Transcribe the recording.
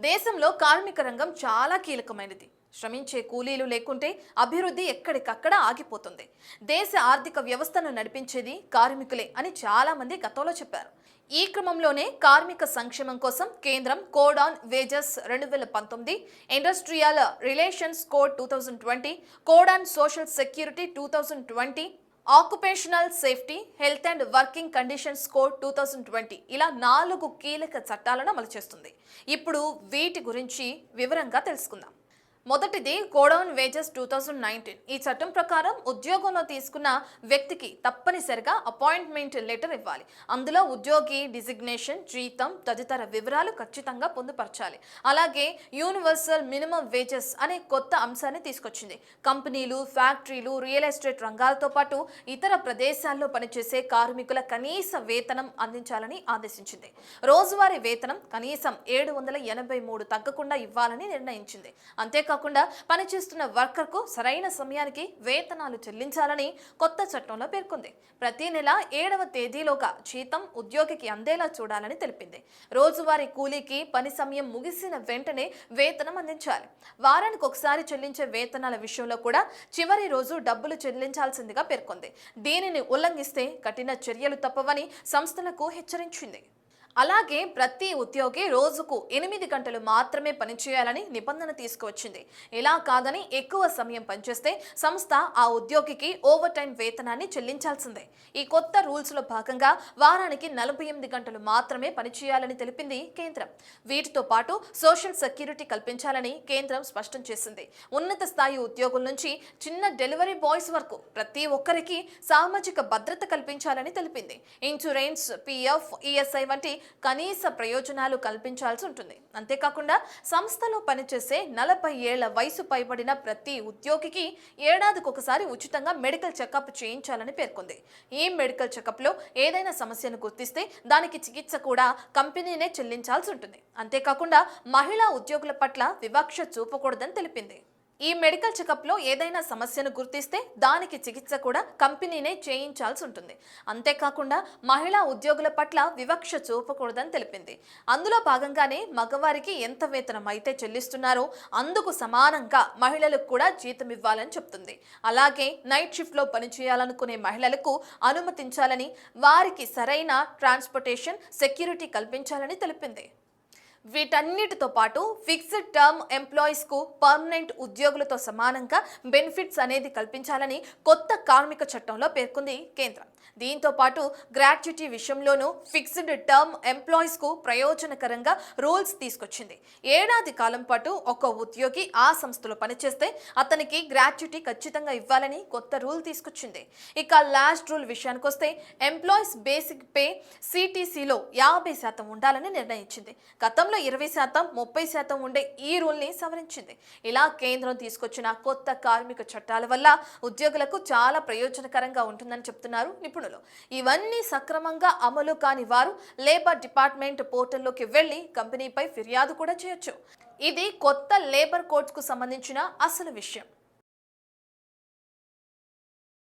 దేశంలో కార్మిక రంగం చాలా కీలకమైనది. శ్రమించే కూలీలు లేకుంటే అభివృద్ధి ఎక్కడికక్కడ ఆగిపోతుంది. దేశ ఆర్థిక వ్యవస్థను నడిపించేది కార్మికులే అని చాలా మంది గతంలో చెప్పారు. ఈ క్రమంలోనే కార్మిక సంక్షేమం కోసం కేంద్రం code on wages 2019, industrial relations code 2020, code on social security 2020, occupational safety, health and working conditions code 2020 ఇలా 4 కీలక చట్టాలను అమలు చేస్తుంది. ఇప్పుడు వీటి గురించి వివరంగా తెలుసుకుందాం. మొదటిది కోడ్ ఆన్ వేజెస్ 2019. ఈ చట్టం ప్రకారం ఉద్యోగంలో తీసుకున్న వ్యక్తికి తప్పనిసరిగా అపాయింట్మెంట్ లెటర్ ఇవ్వాలి. అందులో ఉద్యోగి డిజిగ్నేషన్, జీతం తదితర వివరాలు ఖచ్చితంగా పొందుపరచాలి. అలాగే యూనివర్సల్ మినిమం వేజెస్ అనే కొత్త అంశాన్ని తీసుకొచ్చింది. కంపెనీలు, ఫ్యాక్టరీలు, రియల్ ఎస్టేట్ రంగాలతో పాటు ఇతర ప్రదేశాల్లో పనిచేసే కార్మికుల కనీస వేతనం అందించాలని ఆదేశించింది. రోజువారీ వేతనం కనీసం 783 తగ్గకుండా ఇవ్వాలని నిర్ణయించింది. అంతేకాకుండా పనిచేస్తున్న వర్కర్ కు సరైన సమయానికి వేతనాలు చెల్లించాలని కొత్త చట్టంలో పేర్కొంది. ప్రతి నెల 7వ తేదీలోగా జీతం ఉద్యోగికి అందేలా చూడాలని తెలిపింది. రోజువారీ కూలీకి పని సమయం ముగిసిన వెంటనే వేతనం అందించాలి. వారానికి ఒకసారి చెల్లించే వేతనాల విషయంలో కూడా చివరి రోజు డబ్బులు చెల్లించాల్సిందిగా పేర్కొంది. దీనిని ఉల్లంఘిస్తే కఠిన చర్యలు తప్పవని సంస్థలకు హెచ్చరించింది. అలాగే ప్రతి ఉద్యోగి రోజుకు 8 గంటలు మాత్రమే పనిచేయాలని నిబంధన తీసుకువచ్చింది. ఇలా కాదని ఎక్కువ సమయం పనిచేస్తే సంస్థ ఆ ఉద్యోగికి ఓవర్ టైం వేతనాన్ని చెల్లించాల్సిందే. ఈ కొత్త రూల్స్ లో భాగంగా వారానికి 48 గంటలు మాత్రమే పనిచేయాలని తెలిపింది కేంద్రం. వీటితో పాటు సోషల్ సెక్యూరిటీ కల్పించాలని కేంద్రం స్పష్టం చేసింది. ఉన్నత స్థాయి ఉద్యోగుల నుంచి చిన్న డెలివరీ బాయ్స్ వరకు ప్రతి ఒక్కరికి సామాజిక భద్రత కల్పించాలని తెలిపింది. ఇన్సూరెన్స్, పిఎఫ్, ఈఎస్ఐ వంటి కనీస ప్రయోజనాలు కల్పించాల్సి ఉంటుంది. అంతేకాకుండా సంస్థలో పనిచేసే 40 ఏళ్ల వయసు పైబడిన ప్రతి ఉద్యోగికి ఏడాదికి ఒకసారి ఉచితంగా మెడికల్ చెకప్ చేయించాలని పేర్కొంది. ఈ మెడికల్ చెకప్ లో ఏదైనా సమస్యను గుర్తిస్తే దానికి చికిత్స కూడా కంపెనీనే చెల్లించాల్సి ఉంటుంది. అంతేకాకుండా మహిళా ఉద్యోగుల పట్ల వివక్ష చూపకూడదని తెలిపింది. ఈ మెడికల్ చెకప్ లో ఏదైనా సమస్యను గుర్తిస్తే దానికి చికిత్స కూడా కంపెనీనే చేయించాల్సి ఉంటుంది. అంతేకాకుండా మహిళా ఉద్యోగుల పట్ల వివక్ష చూపకూడదని తెలిపింది. అందులో భాగంగానే మగవారికి ఎంత వేతనం అయితే చెల్లిస్తున్నారో అందుకు సమానంగా మహిళలకు కూడా జీతం ఇవ్వాలని చెప్తుంది. అలాగే నైట్ షిఫ్ట్ లో పనిచేయాలనుకునే మహిళలకు అనుమతించాలని, వారికి సరైన ట్రాన్స్పోర్టేషన్ సెక్యూరిటీ కల్పించాలని తెలిపింది. వీటన్నిటితో పాటు ఫిక్స్డ్ టర్మ్ ఎంప్లాయీస్ కు పర్మనెంట్ ఉద్యోగులతో సమానంగా బెనిఫిట్స్ అనేది కల్పించాలని కొత్త కార్మిక చట్టంలో పేర్కొంది కేంద్రం. దీంతో పాటు గ్రాట్యుటీ విషయంలోనూ ఫిక్స్డ్ టర్మ్ ఎంప్లాయీస్ కు ప్రయోజనకరంగా రూల్స్ తీసుకొచ్చింది. ఏడాది కాలం పాటు ఒక ఉద్యోగి ఆ సంస్థలో పనిచేస్తే అతనికి గ్రాట్యుటీ ఖచ్చితంగా ఇవ్వాలని కొత్త రూల్ తీసుకొచ్చింది. ఇక లాస్ట్ రూల్ విషయానికి వస్తే ఎంప్లాయీస్ బేసిక్ పే సిటిసిలో 50% ఉండాలని నిర్ణయించింది. గతంలో 20%, 30% ఉండే ఈ రూల్ ని సవరించింది. ఇలా కేంద్రం తీసుకొచ్చిన కొత్త కార్మిక చట్టాల వల్ల ఉద్యోగులకు చాలా ప్రయోజనకరంగా ఉంటుందని చెప్తున్నారు నిపుణులు. ఇవన్నీ సక్రమంగా అమలు కాని వారు లేబర్ డిపార్ట్మెంట్ పోర్టల్లోకి వెళ్లి కంపెనీపై ఫిర్యాదు కూడా చేయొచ్చు. ఇది కొత్త లేబర్ కోడ్స్ కు సంబంధించిన అసలు విషయం.